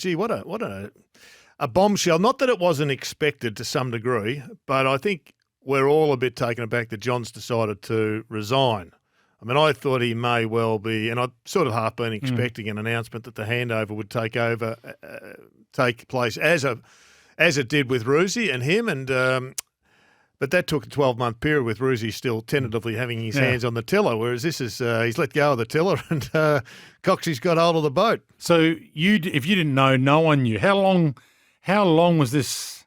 gee, what a bombshell. Not that it wasn't expected to some degree, but I think we're all a bit taken aback that John's decided to resign. I mean, I thought he may well be, and I'd sort of half been expecting an announcement that the handover would take place as it did with Roosie and him, and but that took a 12-month period with Roosie still tentatively having his hands on the tiller, whereas this is he's let go of the tiller and Coxie's got hold of the boat. So if you didn't know, no one knew. How long was this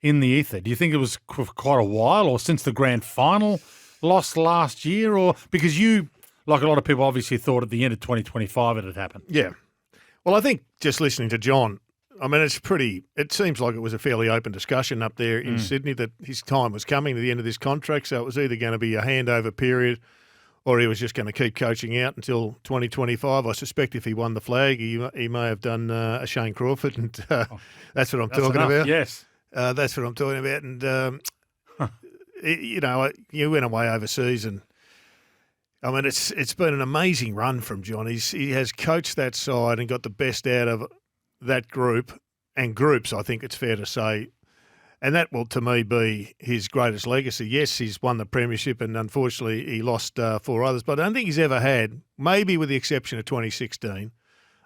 in the ether? Do you think it was for quite a while, or since the grand final lost last year, or because you, like a lot of people, obviously thought at the end of 2025 it had happened? Yeah. Well, I think just listening to John, I mean, it seems like it was a fairly open discussion up there in Sydney that his time was coming to the end of this contract, so it was either going to be a handover period or he was just going to keep coaching out until 2025. I suspect if he won the flag, he may have done a Shane Crawford, and that's what I'm talking about. Yes. That's what I'm talking about. And, you went away overseas, and I mean, it's been an amazing run from John. He has coached that side and got the best out of that group and groups, I think it's fair to say. And that will, to me, be his greatest legacy. Yes, he's won the premiership, and unfortunately he lost 4 others, but I don't think he's ever had, maybe with the exception of 2016,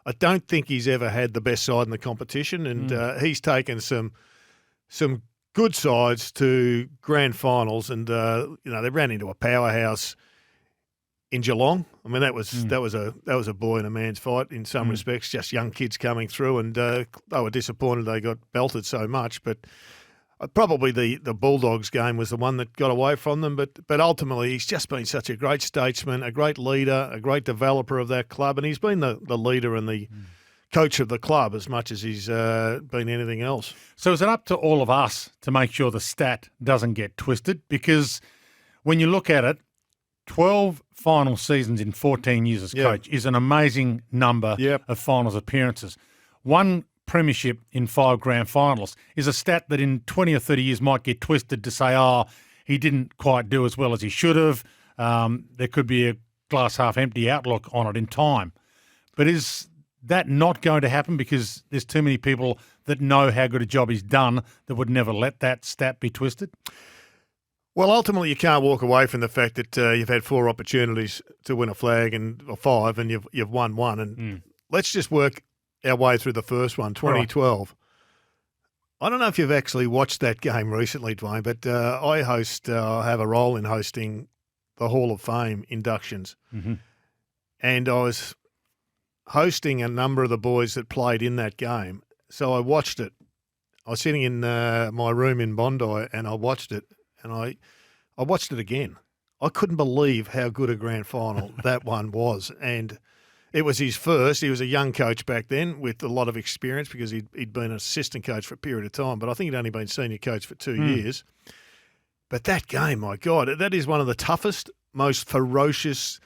I don't think he's ever had the best side in the competition, and he's taken some good sides to grand finals, and they ran into a powerhouse in Geelong. I mean, that was a boy and a man's fight in some respects. Just young kids coming through, and they were disappointed they got belted so much. But probably the Bulldogs game was the one that got away from them. But ultimately, he's just been such a great statesman, a great leader, a great developer of that club, and he's been the leader and the coach of the club as much as he's been anything else. So is it up to all of us to make sure the stat doesn't get twisted? Because when you look at it, 12 final seasons in 14 years as coach is an amazing number of finals appearances. 1 premiership in 5 grand finals is a stat that in 20 or 30 years might get twisted to say, he didn't quite do as well as he should have. There could be a glass half empty outlook on it in time. But is that not going to happen because there's too many people that know how good a job he's done that would never let that stat be twisted? Well, ultimately, you can't walk away from the fact that you've had 4 opportunities to win a flag or 5, and you've won 1. And let's just work our way through the first one, 2012. Right. I don't know if you've actually watched that game recently, Dwayne, but I have a role in hosting the Hall of Fame inductions, and I was hosting a number of the boys that played in that game. So I watched it. I was sitting in my room in Bondi, and I watched it. And I watched it again. I couldn't believe how good a grand final that one was. And it was his first. He was a young coach back then with a lot of experience because he'd been an assistant coach for a period of time. But I think he'd only been senior coach for 2 years. But that game, my God, that is one of the toughest, most ferocious,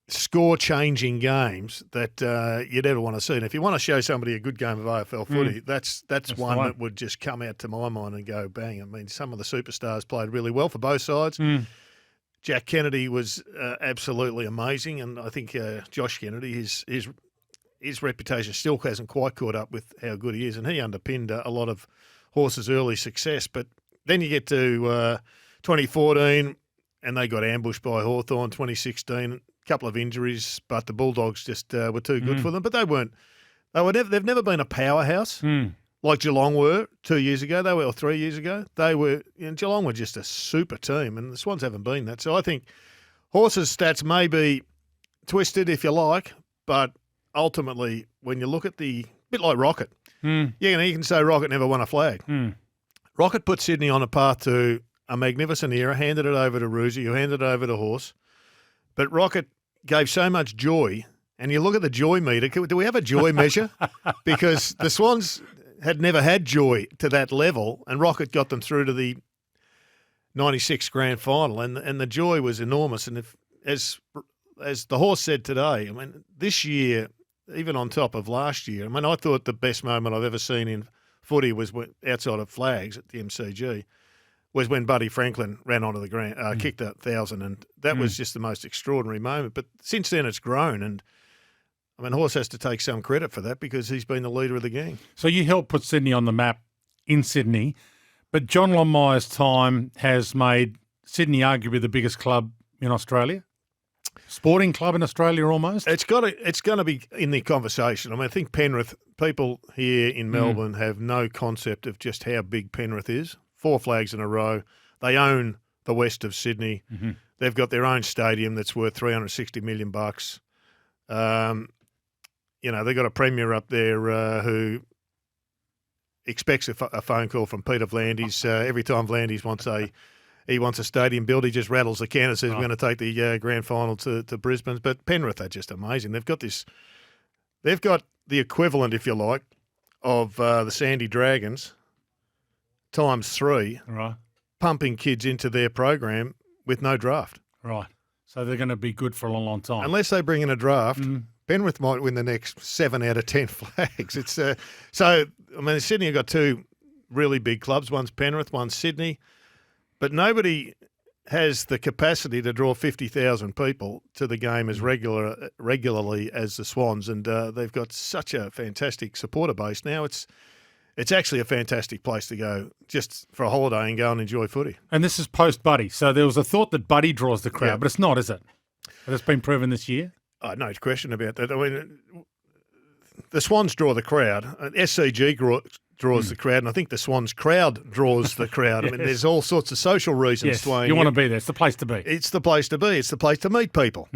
score-changing games that you'd ever want to see. And if you want to show somebody a good game of AFL footy, that's one that would just come out to my mind and go, bang. I mean, some of the superstars played really well for both sides. Jack Kennedy was absolutely amazing, and I think Josh Kennedy, his reputation still hasn't quite caught up with how good he is, and he underpinned a lot of Horse's early success. But then you get to 2014, and they got ambushed by Hawthorn. 2016, couple of injuries, but the Bulldogs just were too good for them. But they've never been a powerhouse like Geelong were 2 years ago. Or 3 years ago. Geelong were just a super team, and the Swans haven't been that. So I think Horse's stats may be twisted if you like, but ultimately when you look at bit like Rocket, you can say Rocket never won a flag. Rocket put Sydney on a path to a magnificent era, handed it over to Roosie, who handed it over to Horse. But Rocket gave so much joy, and you look at the joy meter. Do we have a joy measure? Because the Swans had never had joy to that level, and Rocket got them through to the 96 grand final, and the joy was enormous. And as the Horse said today, I mean, this year, even on top of last year, I mean, I thought the best moment I've ever seen in footy was outside of flags at the MCG. Was when Buddy Franklin ran onto the ground, kicked 1,000, and that was just the most extraordinary moment. But since then, it's grown, and I mean, Horse has to take some credit for that because he's been the leader of the gang. So you helped put Sydney on the map in Sydney, but John Longmire's time has made Sydney arguably the biggest club in Australia? Sporting club in Australia almost? It's going to be in the conversation. I mean, I think Penrith, people here in Melbourne have no concept of just how big Penrith is. 4 flags in a row. They own the west of Sydney. Mm-hmm. They've got their own stadium that's worth $360 million. They've got a premier up there who expects a phone call from Peter Vlandis every time Vlandis wants a stadium built. He just rattles the can and says, we're going to take the grand final to Brisbane. But Penrith are just amazing. They've got the equivalent, if you like, of the Sandy Dragons times 3, right, pumping kids into their program with no draft. Right. So they're going to be good for a long, long time. Unless they bring in a draft, Penrith might win the next 7 out of 10 flags. It's Sydney have got 2 really big clubs. One's Penrith, one's Sydney. But nobody has the capacity to draw 50,000 people to the game as regularly as the Swans, and they've got such a fantastic supporter base now. It's actually a fantastic place to go just for a holiday and go and enjoy footy. And this is post-Buddy. So there was a thought that Buddy draws the crowd, but it's not, is it? But it's been proven this year? No question about that. I mean, the Swans draw the crowd. SCG draws the crowd, and I think the Swans crowd draws the crowd. Yes. I mean, there's all sorts of social reasons, Dwayne. You want to be there. It's the place to be. It's the place to be. It's the place to meet people.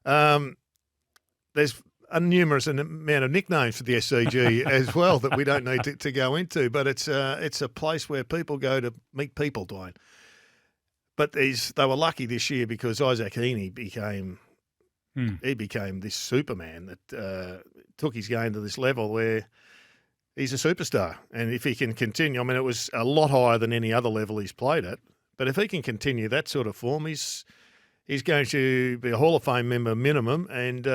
There's a numerous amount of nicknames for the SCG as well that we don't need to go into, but it's a place where people go to meet people, Dwayne. But they were lucky this year because Isaac Heeney became this Superman that took his game to this level where he's a superstar. And if he can continue, I mean, it was a lot higher than any other level he's played at, but if he can continue that sort of form, he's going to be a Hall of Fame member minimum, and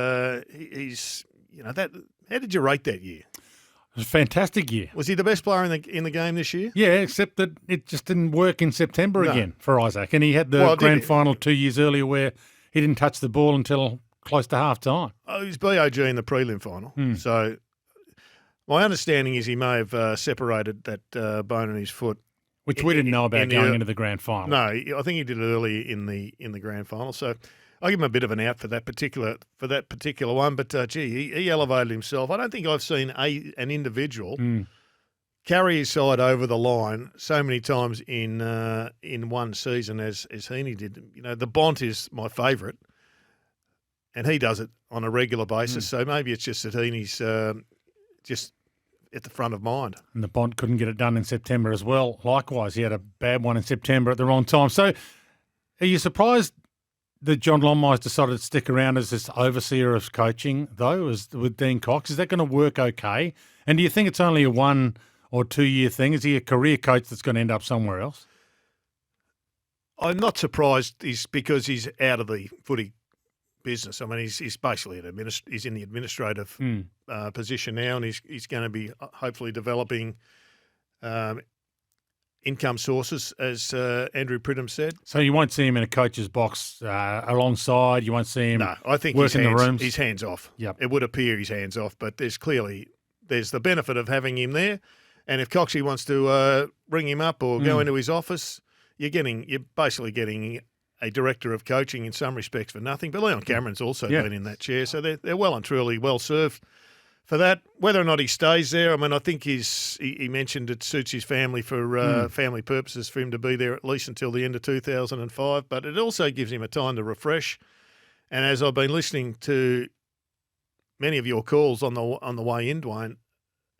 he's that. How did you rate that year? It was a fantastic year. Was he the best player in the game this year? Yeah, except that it just didn't work in September again for Isaac, and he had the grand final 2 years earlier where he didn't touch the ball until close to half time. Oh, he was BOG in the prelim final, so my understanding is he may have separated that bone in his foot. Which we didn't know about going into the grand final. No, I think he did it early in the grand final. So I give him a bit of an out for that particular one. But he elevated himself. I don't think I've seen an individual carry his side over the line so many times in one season as Heeney did. The Bont is my favourite, and he does it on a regular basis. So maybe it's just that Heeney's just at the front of mind. And the Bont couldn't get it done in September as well. Likewise, he had a bad one in September at the wrong time. So are you surprised that John Longmire's decided to stick around as this overseer of coaching, though, with Dean Cox? Is that going to work okay? And do you think it's only a 1 or 2 year thing? Is he a career coach that's going to end up somewhere else? I'm not surprised because he's out of the footy business. I mean, he's basically he's in the administrative position now, and he's going to be hopefully developing income sources, as Andrew Pridham said. So you won't see him in a coach's box alongside. You won't see him. No, I think work in the rooms. He's hands off. Yep. It would appear he's hands off, but there's the benefit of having him there. And if Coxie wants to ring him up or go into his office, you're basically getting a director of coaching in some respects for nothing. But Leon Cameron's also been in that chair, so they're well and truly well served for that. Whether or not he stays there, I mean, I think he mentioned it suits his family for family purposes for him to be there at least until the end of 2005. But it also gives him a time to refresh. And as I've been listening to many of your calls on the way in, Dwayne,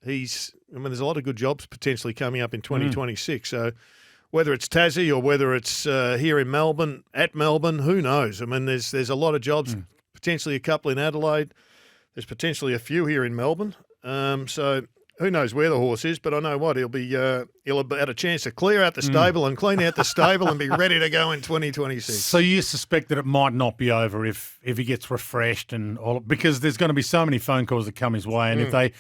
there's a lot of good jobs potentially coming up in 2026. So whether it's Tassie or whether it's here in Melbourne, who knows? I mean, there's a lot of jobs, potentially a couple in Adelaide. There's potentially a few here in Melbourne. So who knows where the horse is? But I know what, he'll have had a chance to clear out the stable and clean out the stable and be ready to go in 2026. So you suspect that it might not be over if he gets refreshed and all, because there's going to be so many phone calls that come his way, and if they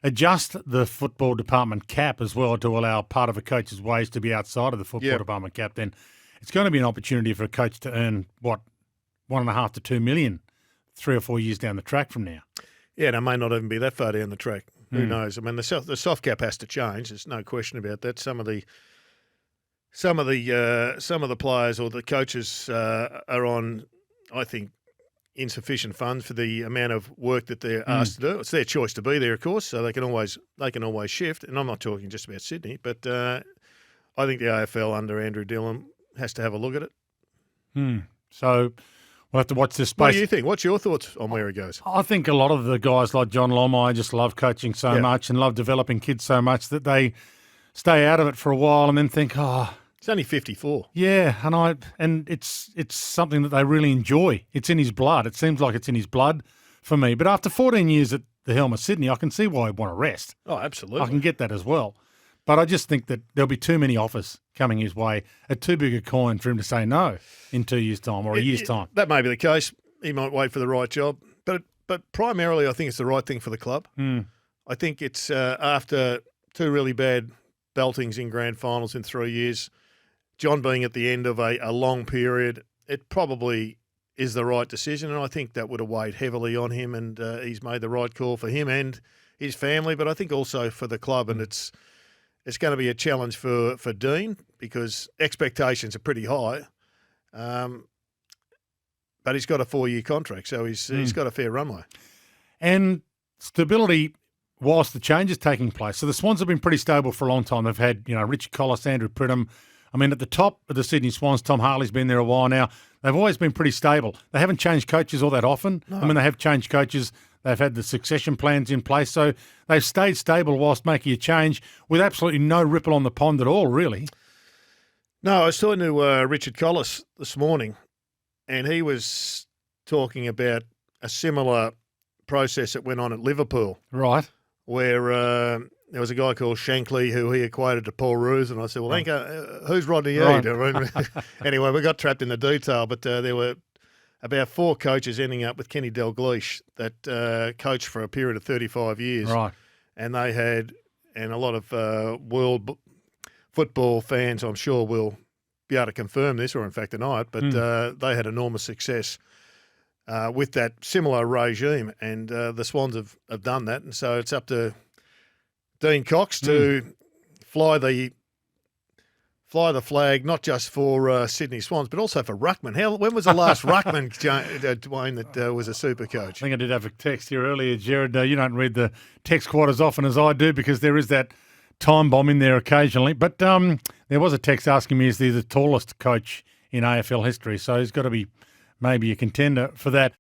adjust the football department cap as well to allow part of a coach's wage to be outside of the football department cap, then it's going to be an opportunity for a coach to earn, $1.5 to $2 million 3 or 4 years down the track from now. Yeah, and it may not even be that far down the track. Who knows? I mean, the soft cap has to change. There's no question about that. Some of the players or the coaches are on, I think, insufficient funds for the amount of work that they're asked to do. It's their choice to be there, of course, so they can always shift. And I'm not talking just about Sydney, but I think the AFL under Andrew Dillon has to have a look at it. So we'll have to watch this space. What do you think? What's your thoughts on where he goes? I think a lot of the guys like John Longmire just love coaching so much and love developing kids so much that they stay out of it for a while and then think, He's only 54. Yeah, and it's something that they really enjoy. It's in his blood. It seems like it's in his blood for me. But after 14 years at the helm of Sydney, I can see why he'd want to rest. Oh, absolutely. I can get that as well. But I just think that there'll be too many offers coming his way at too big a coin for him to say no in 2 years' time or a year's time. That may be the case. He might wait for the right job. But primarily, I think it's the right thing for the club. I think it's after two really bad beltings in grand finals in 3 years, John being at the end of a long period, it probably is the right decision, and I think that would have weighed heavily on him, and he's made the right call for him and his family, but I think also for the club, and it's going to be a challenge for Dean because expectations are pretty high, but he's got a 4-year contract, so he's got a fair runway. And stability whilst the change is taking place. So the Swans have been pretty stable for a long time. They've had, Richard Collis, Andrew Pridham. I mean, at the top of the Sydney Swans, Tom Harley's been there a while now. They've always been pretty stable. They haven't changed coaches all that often. No. I mean, they have changed coaches. They've had the succession plans in place. So they've stayed stable whilst making a change with absolutely no ripple on the pond at all, really. No, I was talking to Richard Collis this morning, and he was talking about a similar process that went on at Liverpool. Right. Where there was a guy called Shankly who he equated to Paul Roos, and I said, well, who's Rodney Eade? Right. Anyway, we got trapped in the detail, but there were about 4 coaches ending up with Kenny Dalglish that coached for a period of 35 years. Right. And they had, and a lot of world football fans, I'm sure, will be able to confirm this or in fact deny it, but they had enormous success with that similar regime, and the Swans have done that, and so it's up to Dean Cox to fly the flag, not just for Sydney Swans, but also for ruckman. When was the last ruckman, Dwayne, that was a super coach? I think I did have a text here earlier, Gerard. You don't read the text quite as often as I do because there is that time bomb in there occasionally. But there was a text asking me, is he the tallest coach in AFL history? So he's got to be maybe a contender for that.